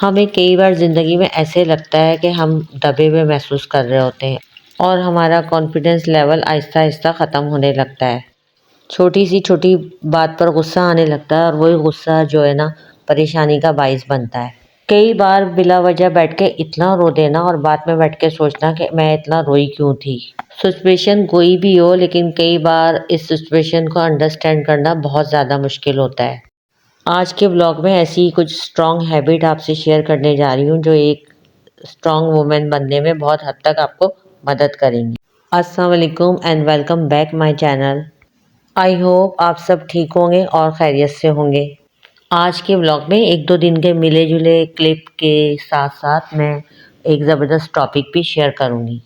ہمیں کئی بار زندگی میں ایسے لگتا ہے کہ ہم دبے ہوئے محسوس کر رہے ہوتے ہیں اور ہمارا کانفیڈنس لیول آہستہ آہستہ ختم ہونے لگتا ہے۔ چھوٹی بات پر غصہ آنے لگتا ہے اور وہی غصہ جو ہے نا پریشانی کا باعث بنتا ہے۔ کئی بار بلا وجہ بیٹھ کے اتنا رو دینا اور بعد میں بیٹھ کے سوچنا کہ میں اتنا روئی کیوں تھی۔ سچویشن کوئی بھی ہو لیکن کئی بار اس سچویشن کو انڈرسٹینڈ کرنا بہت زیادہ مشکل ہوتا ہے۔ آج کے بلاگ میں ایسی ہی کچھ اسٹرانگ ہیبٹ آپ سے شیئر کرنے جا رہی ہوں جو ایک اسٹرانگ وومن بننے میں بہت حد تک آپ کو مدد کریں گی۔ السلام علیکم and welcome back my channel. I hope آپ سب ٹھیک ہوں گے اور خیریت سے ہوں گے۔ آج کے بلاگ میں ایک دو دن کے ملے جلے کلپ کے ساتھ ساتھ میں ایک زبردست ٹاپک بھی شیئر کروں گی،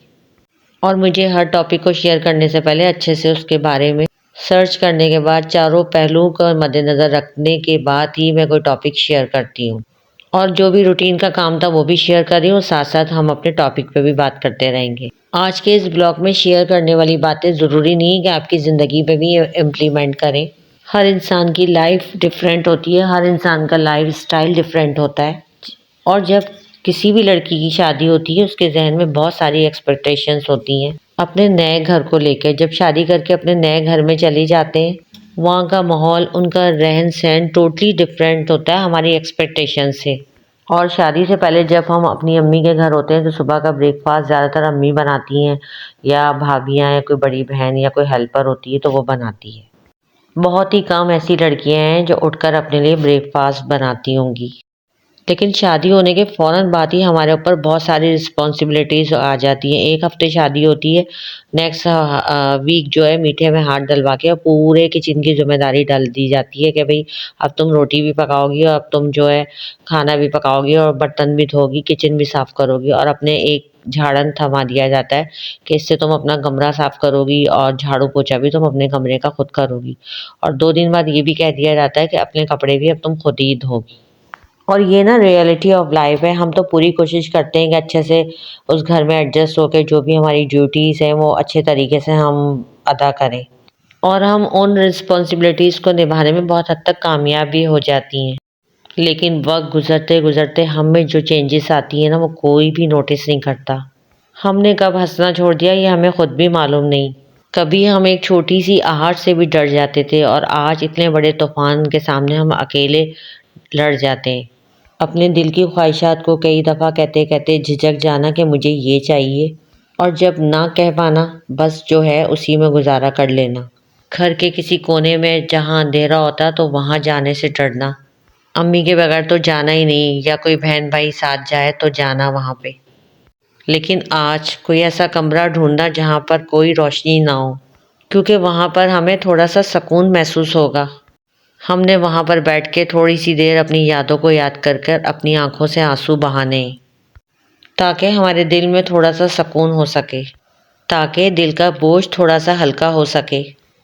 اور مجھے ہر ٹاپک کو شیئر کرنے سے پہلے اچھے سے اس کے بارے میں سرچ کرنے کے بعد چاروں پہلوؤں کو مد نظر رکھنے کے بعد ہی میں کوئی ٹاپک شیئر کرتی ہوں، اور جو بھی روٹین کا کام تھا وہ بھی شیئر کر رہی ہوں، ساتھ ساتھ ہم اپنے ٹاپک پہ بھی بات کرتے رہیں گے۔ آج کے اس بلاگ میں شیئر کرنے والی باتیں ضروری نہیں کہ آپ کی زندگی پہ بھی امپلیمنٹ کریں۔ ہر انسان کی لائف ڈیفرینٹ ہوتی ہے، ہر انسان کا لائف سٹائل ڈیفرینٹ ہوتا ہے، اور جب کسی بھی لڑکی کی شادی ہوتی ہے اس کے ذہن میں بہت ساری ایکسپیکٹیشنز ہوتی ہیں اپنے نئے گھر کو لے کے۔ جب شادی کر کے اپنے نئے گھر میں چلی جاتے ہیں، وہاں کا ماحول، ان کا رہن سہن ٹوٹلی ڈفرینٹ ہوتا ہے ہماری ایکسپیکٹیشن سے۔ اور شادی سے پہلے جب ہم اپنی امی کے گھر ہوتے ہیں تو صبح کا بریک فاسٹ زیادہ تر امی بناتی ہیں، یا بھابیاں یا کوئی بڑی بہن یا کوئی ہیلپر ہوتی ہے تو وہ بناتی ہے۔ بہت ہی کم ایسی لڑکیاں ہیں جو اٹھ کر اپنے لیے بریک فاسٹ بناتی ہوں گی، لیکن شادی ہونے کے فوراً بعد ہی ہمارے اوپر بہت ساری رسپانسبلٹیز آ جاتی ہیں۔ ایک ہفتے شادی ہوتی ہے، نیکسٹ ویک جو ہے میٹھے میں ہاتھ ڈلوا کے پورے کچن کی ذمہ داری ڈال دی جاتی ہے کہ بھئی اب تم روٹی بھی پکاؤ گی، اور اب تم جو ہے کھانا بھی پکاؤ گی اور برتن بھی دھو گی، کچن بھی صاف کرو گی، اور اپنے ایک جھاڑن تھما دیا جاتا ہے کہ اس سے تم اپنا کمرہ صاف کرو گی اور جھاڑو پوچھا بھی تم اپنے کمرے کا خود کرو گی، اور 2 دن بعد یہ بھی کہہ دیا جاتا ہے کہ اپنے کپڑے بھی اب تم خود ہی دھو گی۔ اور یہ نا ریئلٹی آف لائف ہے۔ ہم تو پوری کوشش کرتے ہیں کہ اچھے سے اس گھر میں ایڈجسٹ ہو کے جو بھی ہماری ڈیوٹیز ہیں وہ اچھے طریقے سے ہم ادا کریں، اور ہم ان رسپانسبلٹیز کو نبھانے میں بہت حد تک کامیاب بھی ہو جاتی ہیں، لیکن وقت گزرتے گزرتے ہم میں جو چینجز آتی ہیں نا وہ کوئی بھی نوٹس نہیں کرتا۔ ہم نے کب ہنسنا چھوڑ دیا یہ ہمیں خود بھی معلوم نہیں۔ کبھی ہم ایک چھوٹی سی آہٹ سے بھی ڈر جاتے تھے، اور آج اتنے بڑے طوفان کے سامنے ہم اکیلے لڑ جاتے ہیں۔ اپنے دل کی خواہشات کو کئی دفعہ کہتے کہتے جھجک جانا کہ مجھے یہ چاہیے، اور جب نہ کہہ پانا بس جو ہے اسی میں گزارا کر لینا۔ گھر کے کسی کونے میں جہاں اندھیرا ہوتا تو وہاں جانے سے ڈرنا، امی کے بغیر تو جانا ہی نہیں، یا کوئی بہن بھائی ساتھ جائے تو جانا وہاں پہ۔ لیکن آج کوئی ایسا کمرہ ڈھونڈنا جہاں پر کوئی روشنی نہ ہو، کیونکہ وہاں پر ہمیں تھوڑا سا سکون محسوس ہوگا۔ ہم نے وہاں پر بیٹھ کے تھوڑی سی دیر اپنی یادوں کو یاد کر کر اپنی آنکھوں سے آنسو بہانے، تاکہ ہمارے دل میں تھوڑا سا سکون ہو سکے، تاکہ دل کا بوجھ تھوڑا سا ہلکا ہو سکے۔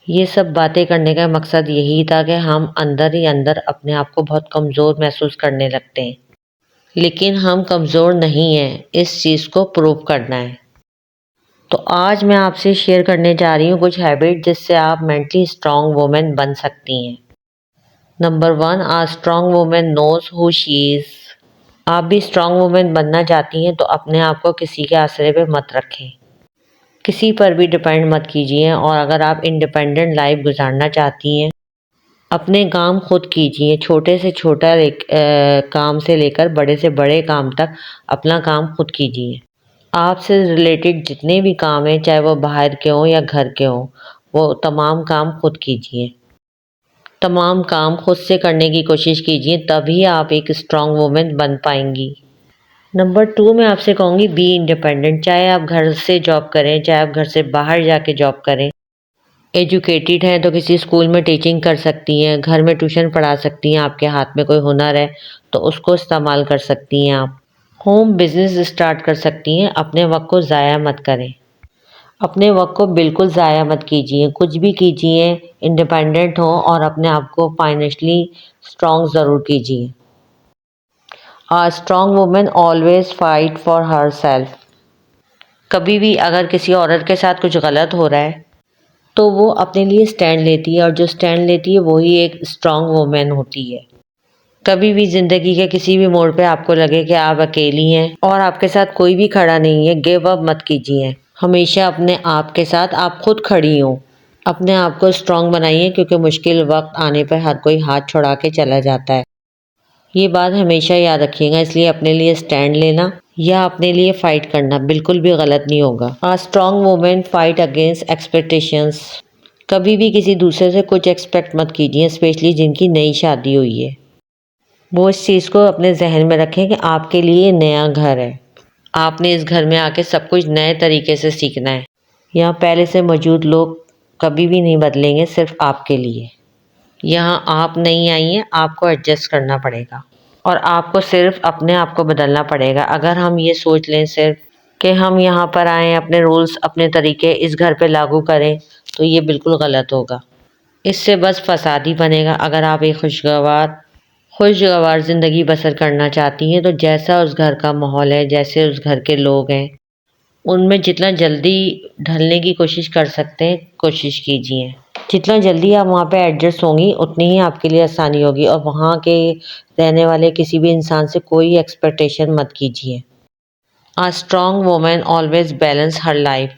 یہ سب باتیں کرنے کا مقصد یہی تھا کہ ہم اندر ہی اندر اپنے آپ کو بہت کمزور محسوس کرنے لگتے ہیں، لیکن ہم کمزور نہیں ہیں، اس چیز کو پروو کرنا ہے۔ تو آج میں آپ سے شیئر کرنے جا رہی ہوں کچھ ہیبٹ جس سے آپ مینٹلی اسٹرانگ وومن بن سکتی ہیں۔ Number 1، a strong woman knows who she is۔ آپ بھی اسٹرانگ وومن بننا چاہتی ہیں تو اپنے آپ کو کسی کے آسرے پہ مت رکھیں، کسی پر بھی ڈپینڈ مت کیجیے، اور اگر آپ انڈیپینڈنٹ لائف گزارنا چاہتی ہیں اپنے کام خود کیجیے، چھوٹے سے چھوٹا کام سے لے کر بڑے سے بڑے کام تک اپنا کام خود کیجیے۔ آپ سے ریلیٹڈ جتنے بھی کام ہیں چاہے وہ باہر کے ہوں یا گھر کے ہوں، وہ تمام کام خود کیجیے، تمام کام خود سے کرنے کی کوشش کیجیے، تبھی آپ ایک اسٹرانگ وومن بن پائیں گی۔ نمبر 2، میں آپ سے کہوں گی بی انڈیپینڈنٹ۔ چاہے آپ گھر سے جاب کریں، چاہے آپ گھر سے باہر جا کے جاب کریں، ایجوکیٹڈ ہیں تو کسی اسکول میں ٹیچنگ کر سکتی ہیں، گھر میں ٹیوشن پڑھا سکتی ہیں، آپ کے ہاتھ میں کوئی ہنر ہے تو اس کو استعمال کر سکتی ہیں، آپ ہوم بزنس اسٹارٹ کر سکتی ہیں۔ اپنے وقت کو ضائع مت کریں، اپنے وقت کو بالکل ضائع مت کیجیے، کچھ بھی کیجیے، انڈیپینڈنٹ ہوں اور اپنے آپ کو فائنینشلی اسٹرانگ ضرور کیجیے۔ A strong woman always fight for herself۔ کبھی بھی اگر کسی عورت کے ساتھ کچھ غلط ہو رہا ہے تو وہ اپنے لیے سٹینڈ لیتی ہے، اور جو سٹینڈ لیتی ہے وہی ایک اسٹرانگ وومن ہوتی ہے۔ کبھی بھی زندگی کے کسی بھی موڑ پہ آپ کو لگے کہ آپ اکیلی ہیں اور آپ کے ساتھ کوئی بھی کھڑا نہیں ہے، گیو اپ مت کیجیے۔ ہمیشہ اپنے آپ کے ساتھ آپ خود کھڑی ہوں، اپنے آپ کو اسٹرانگ بنائیے، کیونکہ مشکل وقت آنے پر ہر کوئی ہاتھ چھوڑا کے چلا جاتا ہے۔ یہ بات ہمیشہ یاد رکھیے گا، اس لیے اپنے لیے اسٹینڈ لینا یا اپنے لیے فائٹ کرنا بالکل بھی غلط نہیں ہوگا۔ Strong woman fight against expectations. کبھی بھی کسی دوسرے سے کچھ ایکسپیکٹ مت کیجیے، اسپیشلی جن کی نئی شادی ہوئی ہے۔ وہ اس چیز کو اپنے ذہن میں رکھیں کہ آپ کے لیے نیا گھر ہے، آپ نے اس گھر میں آ کے سب کچھ نئے طریقے سے سیکھنا ہے۔ یہاں پہلے سے موجود لوگ کبھی بھی نہیں بدلیں گے، صرف آپ کے لیے۔ یہاں آپ نہیں آئی ہیں، آپ کو ایڈجسٹ کرنا پڑے گا اور آپ کو صرف اپنے آپ کو بدلنا پڑے گا۔ اگر ہم یہ سوچ لیں صرف کہ ہم یہاں پر آئیں، اپنے رولز اپنے طریقے اس گھر پہ لاگو کریں، تو یہ بالکل غلط ہوگا۔ اس سے بس فساد ہی بنے گا۔ اگر آپ ایک خوشگوار زندگی بسر کرنا چاہتی ہیں تو جیسا اس گھر کا ماحول ہے، جیسے اس گھر کے لوگ ہیں، ان میں جتنا جلدی ڈھلنے کی کوشش کر سکتے ہیں کوشش کیجیے۔ جتنا جلدی آپ وہاں پہ ایڈجسٹ ہوں گی اتنی ہی آپ کے لیے آسانی ہوگی، اور وہاں کے رہنے والے کسی بھی انسان سے کوئی ایکسپیکٹیشن مت کیجیے۔ A strong woman always balance her life۔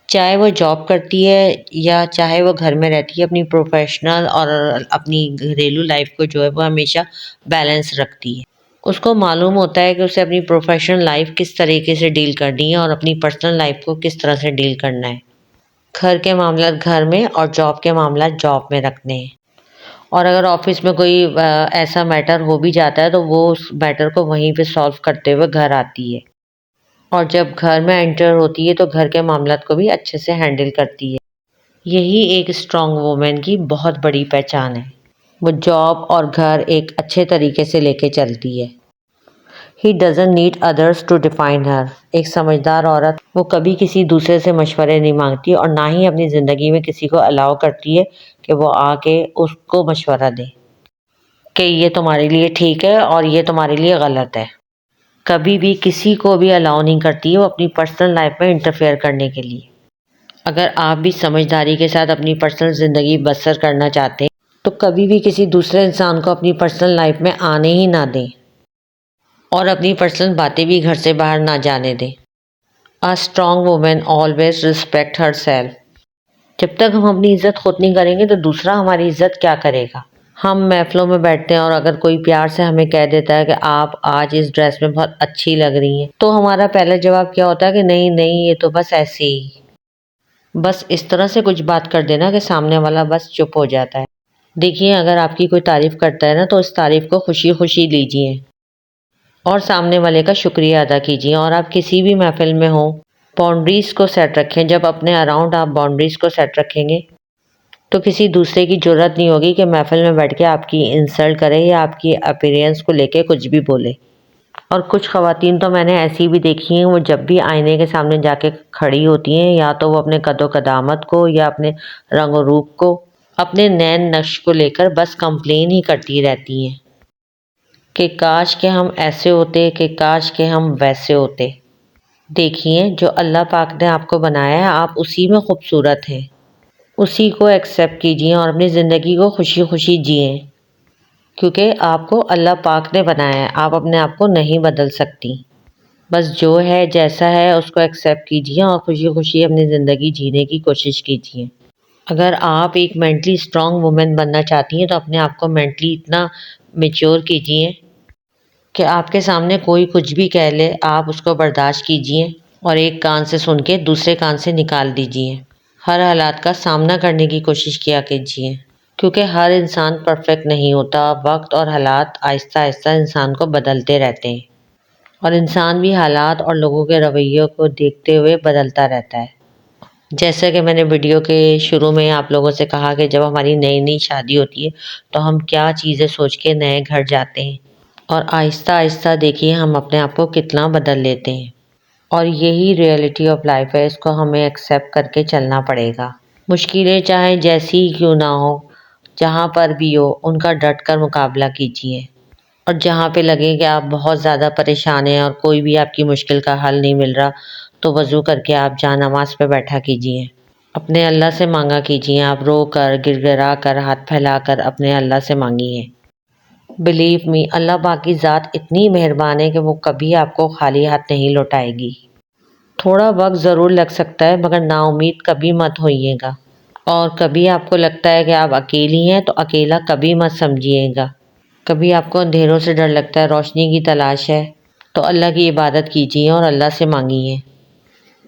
چاہے وہ جاب کرتی ہے یا چاہے وہ گھر میں رہتی ہے، اپنی پروفیشنل اور اپنی گھریلو لائف کو جو ہے وہ ہمیشہ بیلنس رکھتی ہے۔ اس کو معلوم ہوتا ہے کہ اسے اپنی پروفیشنل لائف کس طریقے سے ڈیل کرنی ہے اور اپنی پرسنل لائف کو کس طرح سے ڈیل کرنا ہے۔ گھر کے معاملات گھر میں اور جاب کے معاملات جاب میں رکھنے ہیں۔ اور اگر آفس میں کوئی ایسا میٹر ہو بھی جاتا ہے تو وہ اس میٹر کو وہیں پہ سالو کرتے ہوئے گھر آتی ہے، اور جب گھر میں انٹر ہوتی ہے تو گھر کے معاملات کو بھی اچھے سے ہینڈل کرتی ہے۔ یہی ایک اسٹرانگ وومن کی بہت بڑی پہچان ہے، وہ جاب اور گھر ایک اچھے طریقے سے لے کے چلتی ہے۔ He doesn't need others to define her۔ ایک سمجھدار عورت وہ کبھی کسی دوسرے سے مشورے نہیں مانگتی اور نہ ہی اپنی زندگی میں کسی کو الاؤ کرتی ہے کہ وہ آ کے اس کو مشورہ دے کہ یہ تمہارے لیے ٹھیک ہے اور یہ تمہارے لیے غلط ہے۔ کبھی بھی کسی کو بھی الاؤ نہیں کرتی ہے وہ اپنی پرسنل لائف میں انٹرفیئر کرنے کے لیے۔ اگر آپ بھی سمجھداری کے ساتھ اپنی پرسنل زندگی بسر کرنا چاہتے ہیں تو کبھی بھی کسی دوسرے انسان کو اپنی پرسنل لائف میں آنے ہی نہ دیں اور اپنی پرسنل باتیں بھی گھر سے باہر نہ جانے دیں۔ A strong woman always respect herself۔ جب تک ہم اپنی عزت خود نہیں کریں گے تو دوسرا ہماری عزت کیا کرے گا؟ ہم محفلوں میں بیٹھتے ہیں اور اگر کوئی پیار سے ہمیں کہہ دیتا ہے کہ آپ آج اس ڈریس میں بہت اچھی لگ رہی ہیں، تو ہمارا پہلا جواب کیا ہوتا ہے کہ نہیں نہیں، یہ تو بس ایسے ہی۔ بس اس طرح سے کچھ بات کر دینا کہ سامنے والا بس چپ ہو جاتا ہے۔ دیکھیے، اگر آپ کی کوئی تعریف کرتا ہے نا تو اس تعریف کو خوشی خوشی لیجیے اور سامنے والے کا شکریہ ادا کیجیے۔ اور آپ کسی بھی محفل میں ہوں، باؤنڈریز کو سیٹ رکھیں۔ جب اپنے اراؤنڈ آپ باؤنڈریز کو سیٹ رکھیں گے تو کسی دوسرے کی جرات نہیں ہوگی کہ محفل میں بیٹھ کے آپ کی انسلٹ کرے یا آپ کی اپیرنس کو لے کے کچھ بھی بولے۔ اور کچھ خواتین تو میں نے ایسی بھی دیکھی ہیں، وہ جب بھی آئینے کے سامنے جا کے کھڑی ہوتی ہیں، یا تو وہ اپنے قد و قدامت کو یا اپنے رنگ و روپ کو، اپنے نین نقش کو لے کر بس کمپلین ہی کرتی رہتی ہیں کہ کاش کہ ہم ایسے ہوتے، کہ کاش کہ ہم ویسے ہوتے۔ دیکھیے، جو اللہ پاک نے آپ کو بنایا ہے، آپ اسی میں خوبصورت ہیں، اسی کو ایکسیپٹ کیجیے اور اپنی زندگی کو خوشی خوشی جئیں، کیونکہ آپ کو اللہ پاک نے بنایا ہے، آپ اپنے آپ کو نہیں بدل سکتی۔ بس جو ہے جیسا ہے اس کو ایکسیپٹ کیجیے اور خوشی خوشی اپنی زندگی جینے کی کوشش کیجیے۔ اگر آپ ایک مینٹلی اسٹرانگ وومن بننا چاہتی ہیں تو اپنے آپ کو مینٹلی اتنا میچور کیجیے کہ آپ کے سامنے کوئی کچھ بھی کہہ لے، آپ اس کو برداشت کیجیے اور ایک کان سے سن کے دوسرے کان سے نکال دیجیے۔ ہر حالات کا سامنا کرنے کی کوشش کیا کیجیے، کیونکہ ہر انسان پرفیکٹ نہیں ہوتا۔ وقت اور حالات آہستہ آہستہ انسان کو بدلتے رہتے ہیں، اور انسان بھی حالات اور لوگوں کے رویوں کو دیکھتے ہوئے بدلتا رہتا ہے۔ جیسا کہ میں نے ویڈیو کے شروع میں آپ لوگوں سے کہا کہ جب ہماری نئی نئی شادی ہوتی ہے تو ہم کیا چیزیں سوچ کے نئے گھر جاتے ہیں، اور آہستہ آہستہ دیکھیے ہم اپنے آپ کو کتنا بدل لیتے ہیں۔ اور یہی ریئلٹی آف لائف ہے، اس کو ہمیں ایکسیپٹ کر کے چلنا پڑے گا۔ مشکلیں چاہے جیسی ہی کیوں نہ ہو، جہاں پر بھی ہو، ان کا ڈٹ کر مقابلہ کیجیے، اور جہاں پہ لگے کہ آپ بہت زیادہ پریشان ہیں اور کوئی بھی آپ کی مشکل کا حل نہیں مل رہا، تو وضو کر کے آپ جا نماز پہ بیٹھا کیجیے، اپنے اللہ سے مانگا کیجیے۔ آپ رو کر، گر گرا کر، ہاتھ پھیلا کر اپنے اللہ سے مانگیے۔ بلیو می، اللہ پاک کی ذات اتنی مہربان ہے کہ وہ کبھی آپ کو خالی ہاتھ نہیں لوٹائے گی۔ تھوڑا وقت ضرور لگ سکتا ہے مگر نا امید کبھی مت ہوئیے گا، اور کبھی آپ کو لگتا ہے کہ آپ اکیلی ہیں تو اکیلا کبھی مت سمجھیے گا۔ کبھی آپ کو اندھیروں سے ڈر لگتا ہے، روشنی کی تلاش ہے، تو اللہ کی عبادت کیجیے اور اللہ سے مانگیے،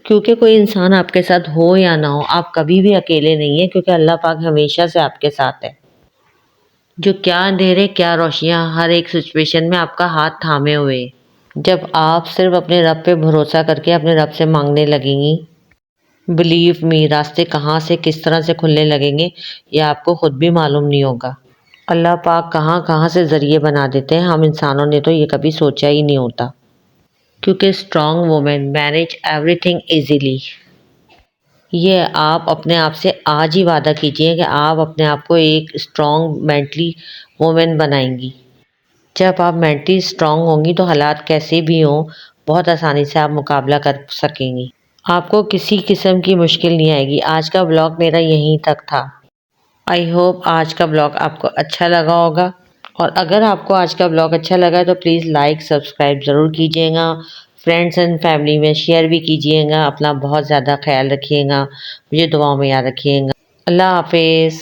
کیونکہ کوئی انسان آپ کے ساتھ ہو یا نہ ہو آپ کبھی بھی اکیلے نہیں ہیں، کیونکہ اللہ پاک ہمیشہ سے آپ کے ساتھ ہے، جو کیا اندھیرے کیا روشنیاں ہر ایک سچویشن میں آپ کا ہاتھ تھامے ہوئے۔ جب آپ صرف اپنے رب پہ بھروسہ کر کے اپنے رب سے مانگنے لگیں گی، بلیو می، راستے کہاں سے کس طرح سے کھلنے لگیں گے یہ آپ کو خود بھی معلوم نہیں ہوگا۔ اللہ پاک کہاں کہاں سے ذریعے بنا دیتے ہیں، ہم انسانوں نے تو یہ کبھی سوچا ہی نہیں ہوتا، کیونکہ strong woman manage everything easily. یہ آپ اپنے آپ سے آج ہی وعدہ کیجئے کہ آپ اپنے آپ کو ایک اسٹرانگ مینٹلی وومن بنائیں گی۔ جب آپ مینٹلی اسٹرانگ ہوں گی تو حالات کیسے بھی ہوں بہت آسانی سے آپ مقابلہ کر سکیں گی، آپ کو کسی قسم کی مشکل نہیں آئے گی۔ آج کا بلاگ میرا یہیں تک تھا۔ آئی ہوپ آج کا بلاگ آپ کو اچھا لگا ہوگا، اور اگر آپ کو آج کا بلاگ اچھا لگا تو پلیز لائک سبسکرائب ضرور کیجیے گا، فرینڈس اینڈ فیملی میں شیئر بھی کیجیے گا۔ اپنا بہت زیادہ خیال رکھیے گا، مجھے دعاؤں میں یاد رکھیے گا۔ اللہ حافظ۔